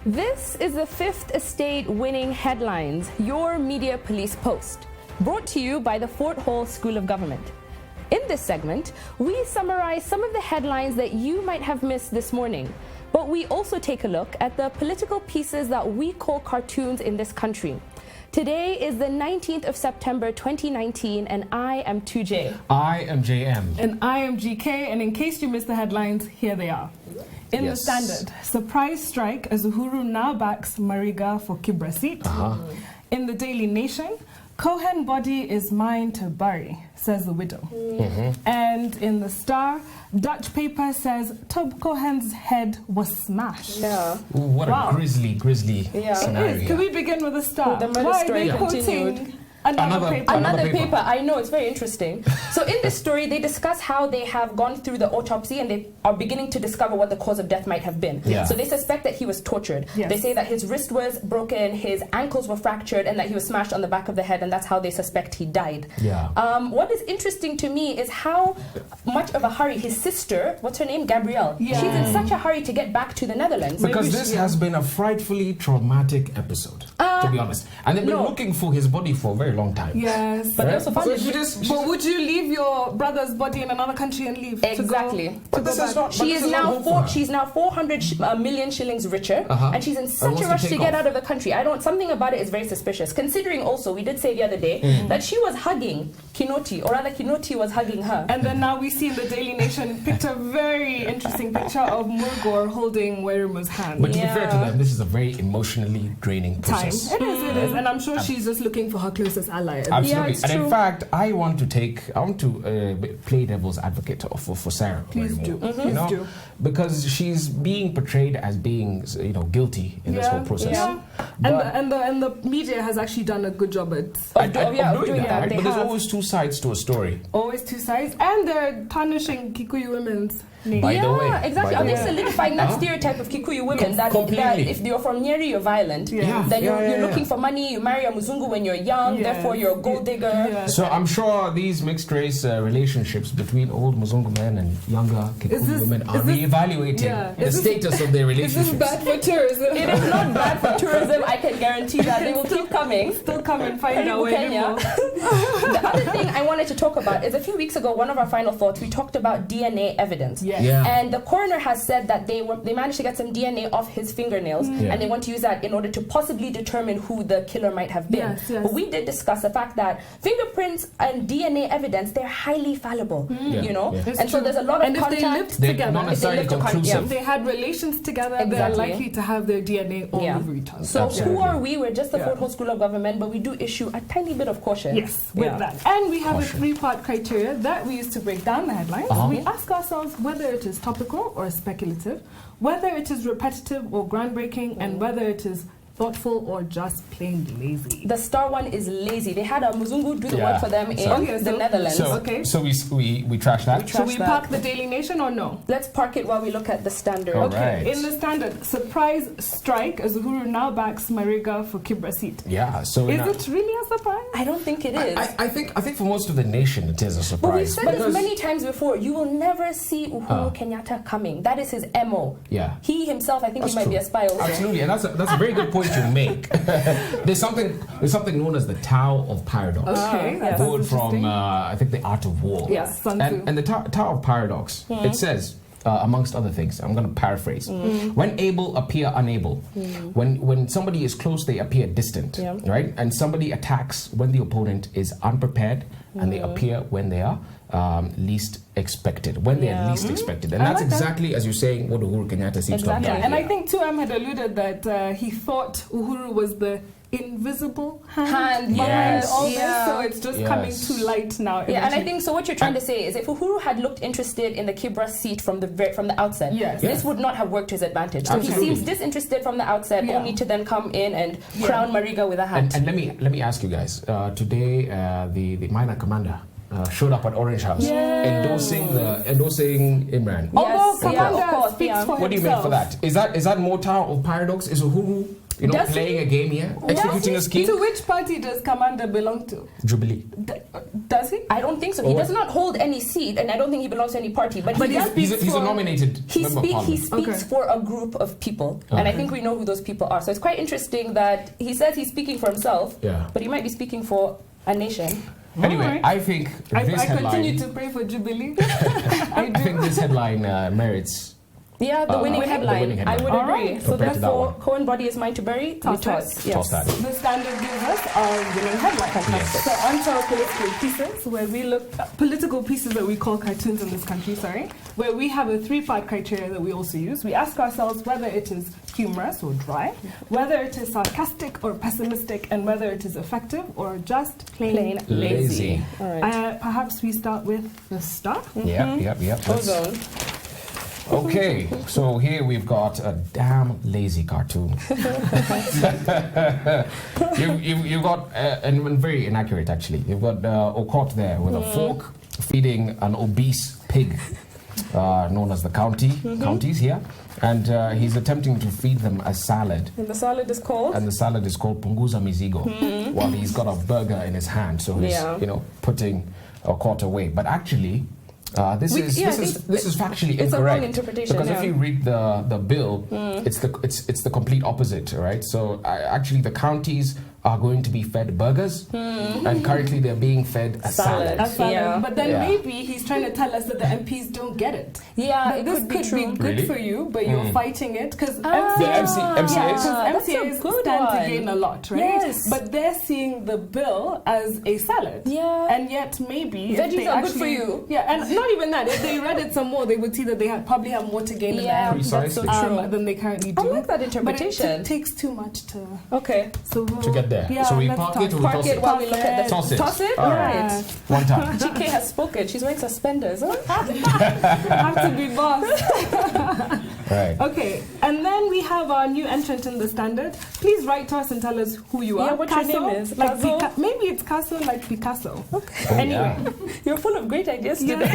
This is the Fifth Estate winning headlines, your media police post, brought to you by the Fort Hall School of Government. In this segment, we summarize some of the headlines that you might have missed this morning, but we also take a look at the political pieces that we call cartoons in this country. Today is the 19th of September 2019, and I am 2J. I am JM. And I am GK, and in case you missed the headlines, here they are. In the Standard, surprise strike as Uhuru now backs Mariga for KIBERA seat. In the Daily Nation, Cohen body is mine to bury, says the widow. And in the Star, Dutch paper says Tob Cohen's head was smashed. Yeah. Ooh, what a grisly scenario. It is. Can we begin with the Star? The murder story continued. Another paper. I know, it's very interesting. So in this story, they discuss how they have gone through the autopsy and they are beginning to discover what the cause of death might have been. Yeah. So they suspect that he was tortured. Yes. They say that his wrist was broken, his ankles were fractured, and that he was smashed on the back of the head, and that's how they suspect he died. Yeah. What is interesting to me is how much of a hurry his sister, what's her name, Gabrielle, Yeah. she's in such a hurry to get back to the Netherlands. Because this has been a frightfully traumatic episode, to be honest. And they've been looking for his body for a very long time. Yes. But they also found it. But would you leave your brother's body in another country and leave? Exactly. But this is not. She's now 400 million shillings richer, and she's in such a rush to get out of the country. Something about it is very suspicious. Considering also, we did say the other day that she was hugging Kinoti, or rather Kinoti was hugging her. And then now we see in the Daily Nation picked a very interesting picture of Murgor holding Werimu's hand. But to be fair to them, this is a very emotionally draining process. It is, and I'm sure she's just looking for her closest ally. Absolutely. it's And true. in fact, I want to play devil's advocate for Sarah. Please do. You know, because she's being portrayed as being, guilty in this whole process. Yeah. And the media has actually done a good job at doing that. Right? But there's always two sides to a story. Always two sides, and they're tarnishing Kikuyu women's name. By the way, exactly. Are they solidifying that stereotype of Kikuyu women that if you're from Nyeri, you're violent, then you're looking for money, you marry a Muzungu when you're young, therefore you're a gold digger. Yeah. So I'm sure these mixed race relationships between old Muzungu men and younger Kikuyu women are reevaluating the status of their relationships. Is this bad for tourism? It is not bad for tourism, I can guarantee that. They will keep coming. Still come and find out where Kenya. The other thing I wanted to talk about is a few weeks ago, one of our final thoughts, we talked about DNA evidence. Yeah. And the coroner has said that they managed to get some DNA off his fingernails, and they want to use that in order to possibly determine who the killer might have been. Yes. But we did discuss the fact that fingerprints and DNA evidence, they're highly fallible, and so there's a lot of contact. If they lived together, not necessarily conclusive. If they had relations together, they're likely to have their DNA all over each other. So who are we? We're just the Fort Hall School of Government, but we do issue a tiny bit of caution. Yes, with that. And we have a three-part criteria that we use to break down the headlines. We ask ourselves whether it is topical or speculative, whether it is repetitive or groundbreaking, and whether it is thoughtful or just plain lazy. The Star one is lazy. They had a Muzungu do the work for them in the Netherlands. So we trash that? Should we park the Daily Nation or no? Let's park it while we look at the Standard. Okay, in the Standard, surprise strike as Uhuru now backs Mariga for KIBERA seat. Yeah, so... Is it really a surprise? I don't think it is. I think for most of the nation it is a surprise. But we've said this many times before, you will never see Uhuru Kenyatta coming. That is his MO. Yeah. He himself, I think he might be a spy also. Absolutely, and that's a very good point you make. There's something known as the Tao of Paradox. Okay, borrowed from I think the Art of War. Yes, and the Tao of Paradox. It says, amongst other things, I'm going to paraphrase. When able, appear unable. When somebody is close, they appear distant. Right? And somebody attacks when the opponent is unprepared, and they appear when they are least expected. When they are least expected. And that's exactly, as you're saying, what Uhuru Kenyatta seems to have done. And I think Tuam had alluded that he thought Uhuru was the invisible hand behind all this, so it's just coming to light now. Yeah, and I think so. What you're trying to say is, if Uhuru had looked interested in the KIBERA seat from the outset, this would not have worked to his advantage. So he seems disinterested from the outset, only to then come in and crown Mariga with a hat. And let me ask you guys. Today, the minor commander showed up at Orange House endorsing Imran. Although Commander speaks for himself. What do you make for that? Is that more Tower of Paradox? Is Uhuru Does playing he? a game here, executing a scheme. To which party does Commander belong to? Jubilee. Does he? I don't think so. He does not hold any seat, and I don't think he belongs to any party. But he's a nominated member of parliament. He speaks for a group of people, and I think we know who those people are. So it's quite interesting that he says he's speaking for himself, but he might be speaking for a nation. Anyway, Right. I think this I headline... continue to pray for Jubilee. I think this headline merits... Yeah, the winning headline. I would agree. So Compared to that therefore, one. Cohen body is mine to bury. Toss Yes. Toss that. The Standard gives us our winning headline. Yes. So onto our political pieces, where we look at political pieces that we call cartoons in this country, where we have a 3-part criteria that we also use. We ask ourselves whether it is humorous or dry, whether it is sarcastic or pessimistic, and whether it is effective or just plain lazy. All right. Perhaps we start with the star. Yep. Ozone. Okay, so here we've got a damn lazy cartoon. you've got, and very inaccurate actually, you've got Okot there with a fork feeding an obese pig known as the counties here. And he's attempting to feed them a salad. And the salad is called? And the salad is called Punguza Mizigo, while he's got a burger in his hand. So he's, putting Okot away. But actually... This is factually incorrect. It's a wrong interpretation. Because if you read the bill, it's the complete opposite, right? So actually, the counties are going to be fed burgers, and currently they're being fed a salad. Yeah. But then maybe he's trying to tell us that the MPs don't get it. Yeah, this could be good for you, but you're fighting it because MCAs stand to gain a lot, right? Yes. But they're seeing the bill as a salad. Yeah. And yet maybe veggies are good for you. Yeah, and not even that. If they read it some more, they would see that they probably have more to gain Precisely. than they currently do. I like that interpretation. But it takes too much to... Okay. So to get there. Yeah, so we park it or we toss it? While we look at the... Toss it. Toss it? All right. One time. GK has spoken. She's wearing suspenders. Have to be boss. Right. Okay, and then we have our new entrant in the Standard. Please write to us and tell us who you are. Yeah, what your name is. Like maybe it's Casso like Picasso. Okay. Oh, anyway. You're full of great ideas today.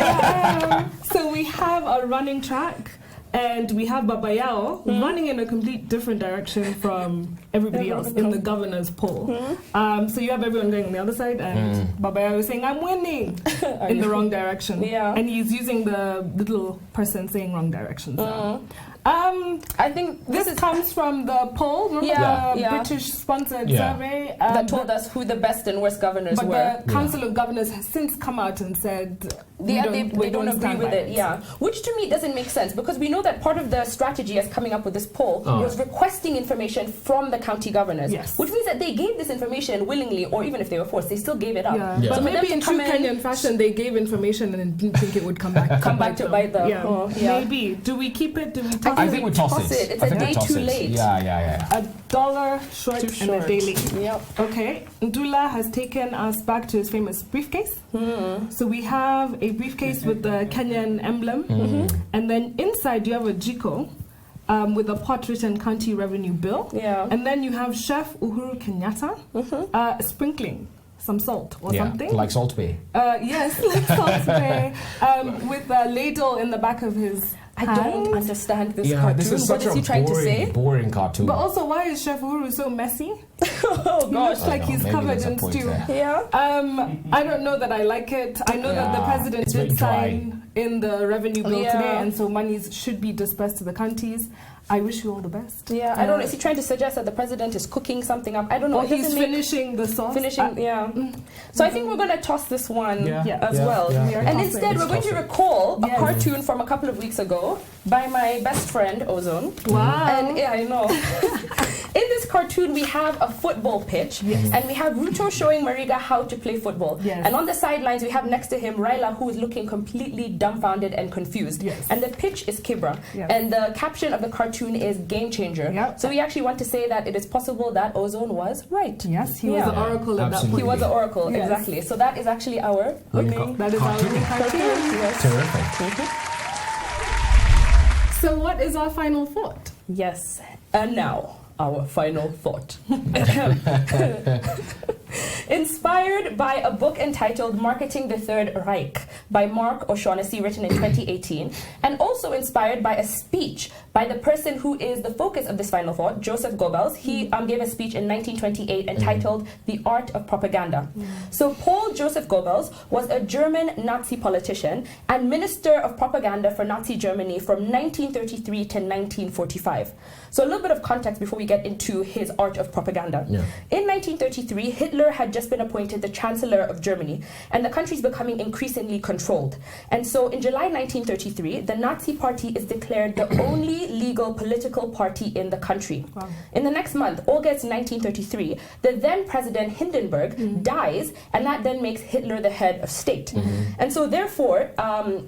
So we have a running track. And we have Babayao running in a complete different direction from everybody else in the governor's poll. So you have everyone going on the other side, and Babayao is saying, I'm winning, in the wrong direction. Yeah. And he's using the little person saying wrong directions now. I think this comes from the poll, remember the British-sponsored survey? that told us who the best and worst governors but were. The Council of Governors has since come out and said they don't agree with it. Yeah, which to me doesn't make sense because we know that part of the strategy as coming up with this poll was requesting information from the county governors, which means that they gave this information willingly, or even if they were forced, they still gave it up. Yeah. But maybe in true Kenyan fashion, they gave information and didn't think it would come back. to bite them. Maybe. Do we keep it? Do we toss I think we toss it. It's a day too late. Yeah. $1 short Too and a day late. Yep. Okay. Ndula has taken us back to his famous briefcase. So we have a briefcase with the Kenyan emblem. And then inside you have a jiko with a pot written county revenue bill. Yeah. And then you have Chef Uhuru Kenyatta sprinkling some salt or something. Like Salt Bay. Yes, like Salt Bay. With a ladle in the back of his I don't understand this cartoon. This is such what is he trying to say? boring cartoon. But also, why is Chef Uhuru so messy? Oh He looks like he's covered in stew. Yeah. I don't know that I like it. I know that the president did sign in the revenue bill today, and so monies should be dispersed to the counties. I wish you all the best. Yeah, I don't know. Is he trying to suggest that the president is cooking something up? I don't know. Or he's finishing the sauce. So I think we're going to toss this one as well. Yeah. And instead, we're going to recall a cartoon from a couple of weeks ago by my best friend, Ozone. Wow. And I know. In this cartoon, we have a football pitch, and we have RUTO showing Mariga how to play football. Yes. And on the sidelines, we have next to him RAILA, who is looking completely dumbfounded and confused. Yes. And the pitch is KIBERA. Yes. And the caption of the cartoon is Game Changer. Yep. So we actually want to say that it is possible that Ozone was right. Yes, he was the oracle at that point. He was the oracle, exactly. So that is actually our winning. That is our winning cartoon. Yes. Terrific. So what is our final thought? Yes. And now, our final thought. Inspired by a book entitled Marketing the Third Reich by Mark O'Shaughnessy, written in 2018, and also inspired by a speech by the person who is the focus of this final thought, Joseph Goebbels. He gave a speech in 1928 entitled The Art of Propaganda. So Paul Joseph Goebbels was a German Nazi politician and minister of propaganda for Nazi Germany from 1933 to 1945. So a little bit of context before we get into his art of propaganda. Yeah. In 1933, Hitler had just been appointed the Chancellor of Germany, and the country is becoming increasingly controlled. And so in July 1933, the Nazi Party is declared the only legal political party in the country. Wow. In the next month, August 1933, the then President Hindenburg dies, and that then makes Hitler the head of state. And so therefore,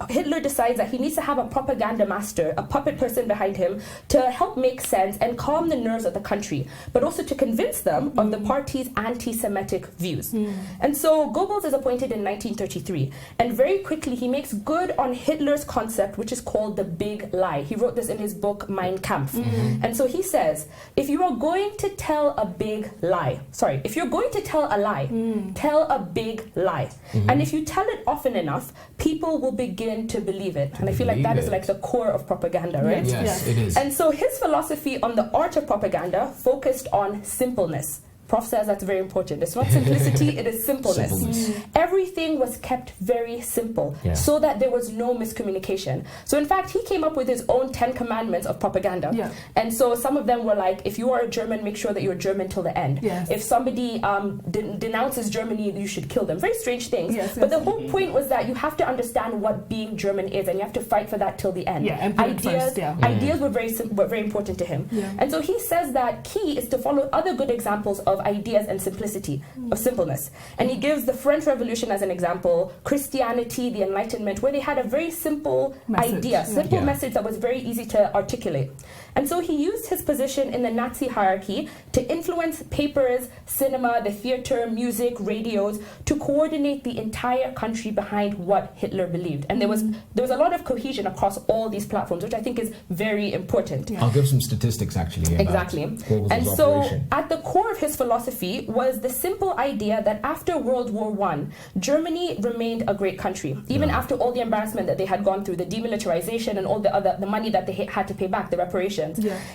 Hitler decides that he needs to have a propaganda master, a puppet person behind him, to help make sense and calm the nerves of the country, but also to convince them of the party's anti-Semitic views. And so Goebbels is appointed in 1933, and very quickly he makes good on Hitler's concept, which is called the big lie. He wrote this in his book Mein Kampf. And so he says, if you are going to tell a big lie, if you're going to tell a lie, tell a big lie. And if you tell it often enough, people will begin to believe it. And I feel like that is like the core of propaganda, right? Yes, it is. And so his philosophy on the art of propaganda focused on simpleness. Prof says that's very important. It's not simplicity, it is simpleness. Everything was kept very simple so that there was no miscommunication. So in fact, he came up with his own 10 commandments of propaganda. And so some of them were like, if you are a German, make sure that you're German till the end. If somebody denounces Germany, you should kill them. Very strange things. But the whole point was that you have to understand what being German is, and you have to fight for that till the end. Ideas were very important to him. And so he says that key is to follow other good examples of ideas and simplicity, of simpleness. And he gives the French Revolution as an example, Christianity, the Enlightenment, where they had a very simple idea, message that was very easy to articulate. And so he used his position in the Nazi hierarchy to influence papers, cinema, the theater, music, radios, to coordinate the entire country behind what Hitler believed. And there was a lot of cohesion across all these platforms, which I think is very important. I'll give some statistics actually. Exactly. And so at the core of his philosophy was the simple idea that after World War I, Germany remained a great country, even after all the embarrassment that they had gone through, the demilitarization and all the money that they had to pay back, the reparations,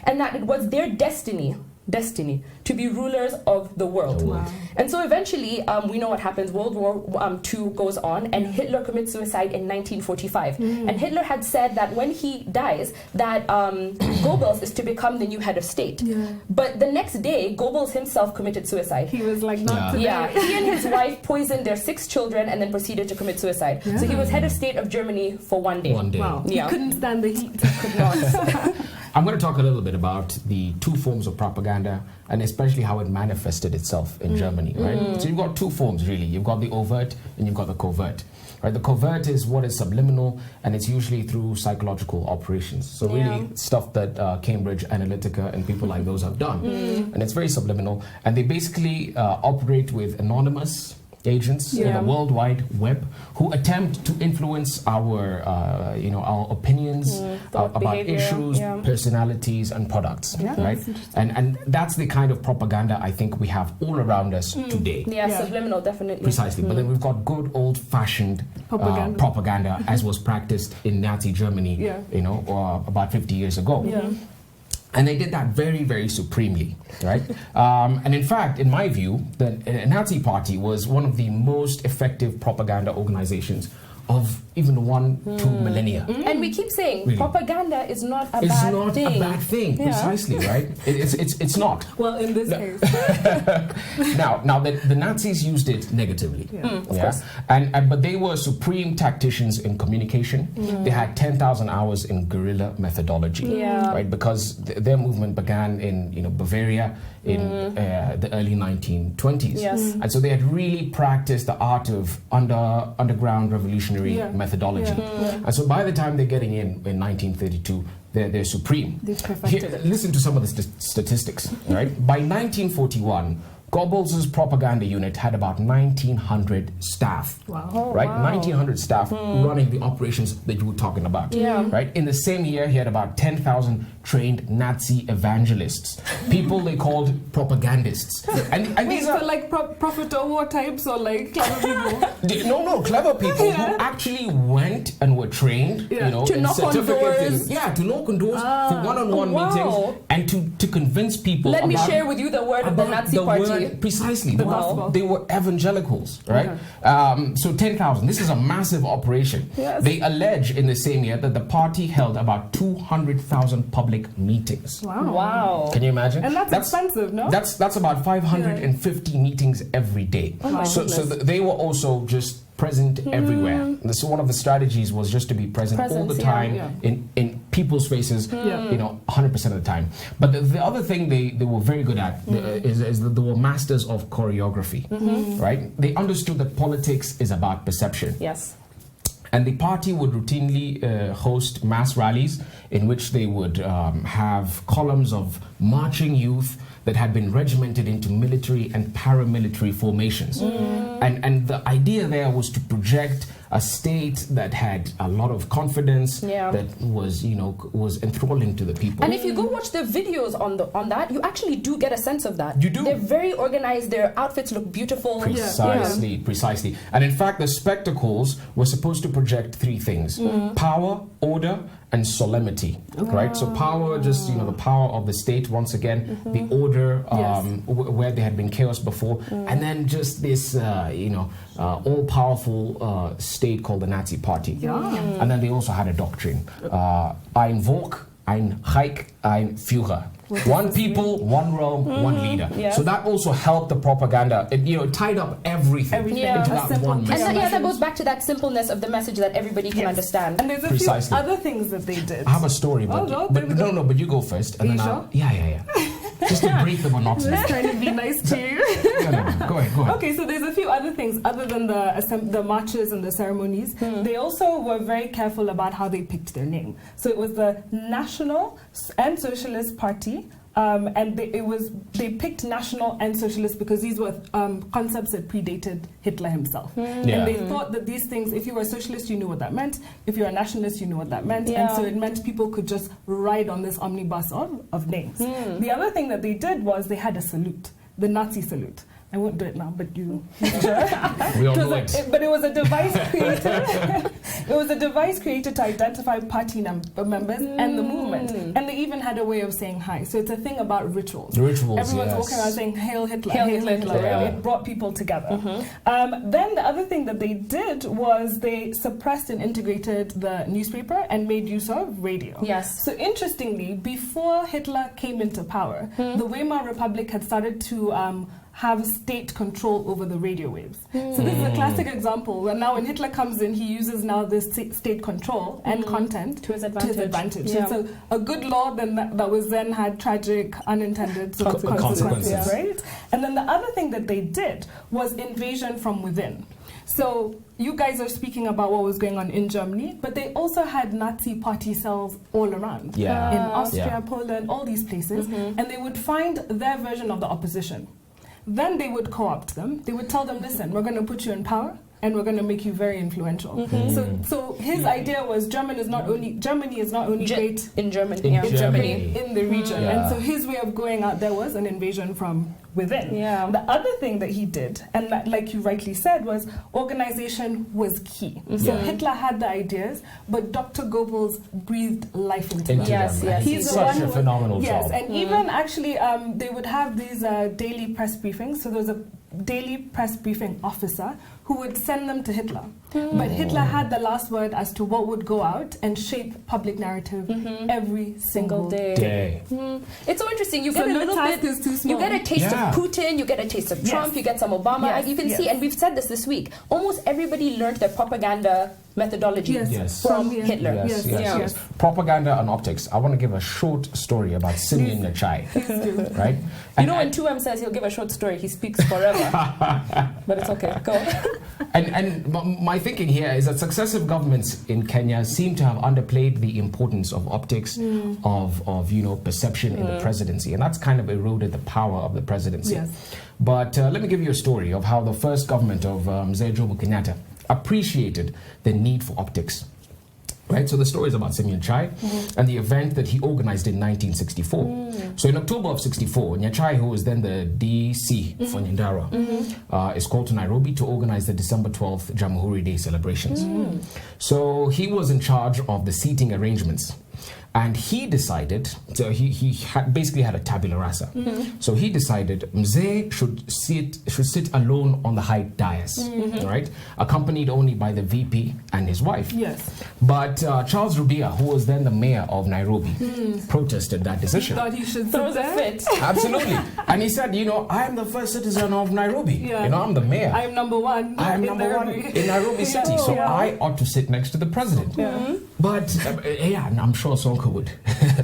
and that it was their destiny to be rulers of the world. And so eventually, we know what happens. World War II goes on, and Hitler commits suicide in 1945. And Hitler had said that when he dies, that Goebbels is to become the new head of state. But the next day, Goebbels himself committed suicide. He was like, not today. He and his wife poisoned their 6 children and then proceeded to commit suicide. So he was head of state of Germany for one day. Wow. He couldn't stand the heat. Could not. I'm going to talk a little bit about the 2 forms of propaganda, and especially how it manifested itself in Germany, right? So you've got 2 forms, really. You've got the overt and you've got the covert. Right? The covert is what is subliminal, and it's usually through psychological operations. So really stuff that Cambridge Analytica and people like those have done. And it's very subliminal, and they basically operate with anonymous agents in the World Wide Web who attempt to influence our opinions about behavior, issues, personalities, and products, right? And that's the kind of propaganda I think we have all around us today. Subliminal, definitely. Precisely. But then we've got good old-fashioned propaganda as was practiced in Nazi Germany, about 50 years ago. And they did that very, very supremely, right? And in fact, in my view, the Nazi Party was one of the most effective propaganda organizations of even 1-2 millennia. And we keep saying propaganda is not a bad thing. It's not a bad thing, precisely, right? It's not. Well, in this case. Now the Nazis used it negatively. Of course. But they were supreme tacticians in communication. They had 10,000 hours in guerrilla methodology, right? Because their movement began in Bavaria in the early 1920s. And so they had really practiced the art of underground revolutionary methodology. And so by the time they're getting in 1932, they're supreme. Listen to some of the statistics, right? By 1941, Goebbels' propaganda unit had about 1,900 staff. Wow. Right? 1,900 staff running the operations that you were talking about. Right? In the same year, he had about 10,000 trained Nazi evangelists. People they called propagandists. And Wait, these so are like Prophet War types or like clever people? no, clever people who actually went and were trained, you know, to knock on doors. to knock on doors for one-on-one meetings and to convince people. Let me share with you the word of the Nazi party. Precisely. gospel. They were evangelicals, right? So 10,000. This is a massive operation. Yes. They allege in the same year that the party held about 200,000 public meetings. Wow. Can you imagine? And that's expensive, no? That's about 550 meetings every day. Oh my so goodness. they were also just present everywhere. This one of the strategies was just to be present all the time in people's faces, you know, 100% of the time. But the other thing they were very good at is that they were masters of choreography, right? They understood that politics is about perception. Yes. And the party would routinely host mass rallies in which they would have columns of marching youth that had been regimented into military and paramilitary formations. And the idea there was to project a state that had a lot of confidence, that was, you know, was enthralling to the people. And if you go watch the videos on that, you actually do get a sense of that. You do. They're very organized. Their outfits look beautiful. Precisely. And in fact, the spectacles were supposed to project three things: power, order, and solemnity. Right. So power, just, you know, the power of the state once again, the order where there had been chaos before, and then just this, you know, all-powerful state called the Nazi Party. And then they also had a doctrine: ein Volk, ein Reich, ein Führer. One people, one realm, one leader. So that also helped the propaganda. It, you know, tied up everything into that one message. And that goes back to that simpleness of the message that everybody can understand. And there's a few other things that they did. I have a story, but but you go first. And then sure? Yeah. Just to break the monotony. Just trying to be nice to you. No. Go ahead. Okay, so there's a few other things other than the marches and the ceremonies. They also were very careful about how they picked their name. So it was the National and Socialist Party. And they picked national and socialist because these were concepts that predated Hitler himself. And they thought that these things, if you were a socialist, you knew what that meant. If you're a nationalist, you knew what that meant. And so it meant people could just ride on this omnibus of names. The other thing that they did was they had a salute, the Nazi salute. I won't do it now, but you. We all know it. But it was a device created. It was a device created to identify party members and the movement, and they even had a way of saying hi. So it's a thing about rituals. Everyone's walking around saying "Hail Hitler, Hail Hitler." It brought people together. Then the other thing that they did was they suppressed and integrated the newspaper and made use of radio. Yes. So interestingly, before Hitler came into power, the Weimar Republic had started to have state control over the radio waves. So this is a classic example where now when Hitler comes in, he uses now this state control and content to his advantage. So it's a good law that was then had tragic unintended consequences, right? And then the other thing that they did was invasion from within. So you guys are speaking about what was going on in Germany, but they also had Nazi party cells all around. In Austria, Poland, all these places. And they would find their version of the opposition. Then they would co-opt them. They would tell them, listen, we're going to put you in power and we're going to make you very influential. So his idea was Germany is not only great in Germany, in the region. And so his way of going out there was an invasion from within. The other thing that he did, and like you rightly said, was organization was key. So Hitler had the ideas, but Dr. Goebbels breathed life into them. He's such a phenomenal job. And even actually, they would have these daily press briefings. So there was a daily press briefing officer who would send them to Hitler. But Hitler had the last word as to what would go out and shape public narrative every single day. It's so interesting. You get a little bit. You get a taste of Putin. You get a taste of Trump. You get some Obama. You can see, and we've said this week. Almost everybody learned their propaganda methodology Yes. from Yes. Hitler. Yes. Propaganda and optics. I want to give a short story about Simeon Nyachai. Right? You know, when 2M says he'll give a short story, he speaks forever. But it's okay. Go on. And my thinking here is that successive governments in Kenya seem to have underplayed the importance of optics, of perception in the presidency, and that's kind of eroded the power of the presidency. Yes. But let me give you a story of how the first government of Mzee Jomo Kenyatta appreciated the need for optics. Right, so the story is about Simeon Chai and the event that he organized in 1964. So in October of 64, Nyachai, who was then the DC for Nyandarua, is called to Nairobi to organize the December 12th Jamhuri Day celebrations. So he was in charge of the seating arrangements. And he decided, so he basically had a tabula rasa. So he decided Mzee should sit alone on the high dais, right? Accompanied only by the VP and his wife. Yes. But Charles Rubia, who was then the mayor of Nairobi, protested that decision. Thought he should Throw sit the there. fit. Absolutely. And he said, I am the first citizen of Nairobi. Yeah. I'm the mayor. I'm number one. I'm number one in Nairobi City, so I ought to sit next to the president. But I'm sure Sonko would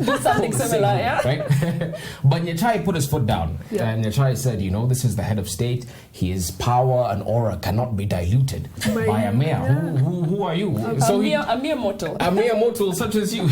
Do something similar, right? But Nyachai put his foot down, and Nyachai said, this is the head of state. His power and aura cannot be diluted by a mayor. Who are you? A mere mortal. A mere mortal such as you.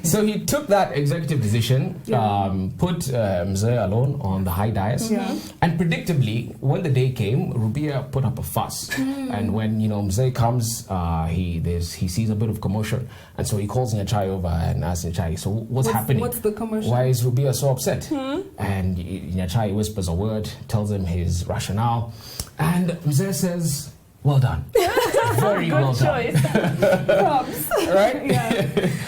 So he took that executive decision, put Mzee alone on the high dais, and predictably, when the day came, Rubia put up a fuss. And when Mzee comes, he sees a bit of commotion, and so he calls Nyachai over and asks Nyachai, so what's happening? What's the commotion? Why is Rubia so upset? And Nyachai whispers a word, tells him his rationale, and Mzee says, well done. Very well done. Good choice. Props. Right?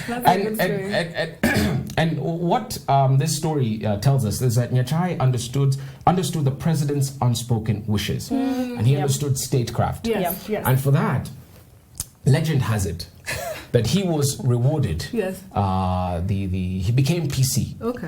That's a good story. And what this story tells us is that Nyachai understood the president's unspoken wishes, and he understood statecraft. Yes. And for that, legend has it that he was rewarded. Yes. He became PC. Okay.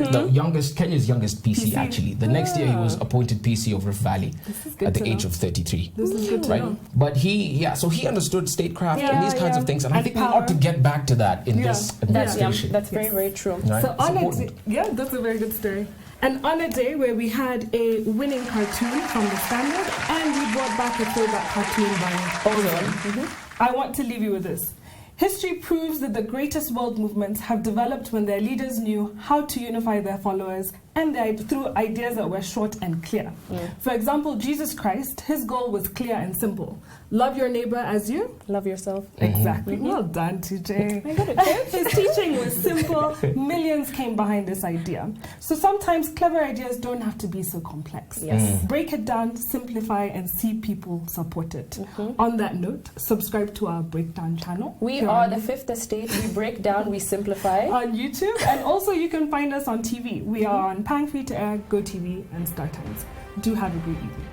Kenya's youngest PC actually. The next year he was appointed PC of Rift Valley at the age of 33. This is good to know. But he understood statecraft and these kinds of things, and I think we ought to get back to that in this administration. That's very, very true. Right? So that's a very good story. And on a day where we had a winning cartoon from the Standard, and we brought back a throwback cartoon by Ozone, I want to leave you with this. History proves that the greatest world movements have developed when their leaders knew how to unify their followers and through ideas that were short and clear. For example, Jesus Christ, his goal was clear and simple. Love your neighbor as you love yourself. Exactly. Well done, TJ. I got it. His teaching was simple. Millions came behind this idea. So sometimes clever ideas don't have to be so complex. Yes. Break it down, simplify, and see people support it. On that note, subscribe to our Breakdown channel. We are the Fifth Estate. We break down, we simplify. On YouTube, and also you can find us on TV. We are on Pang Free to Air, GoTV, and StarTimes. Do have a great evening.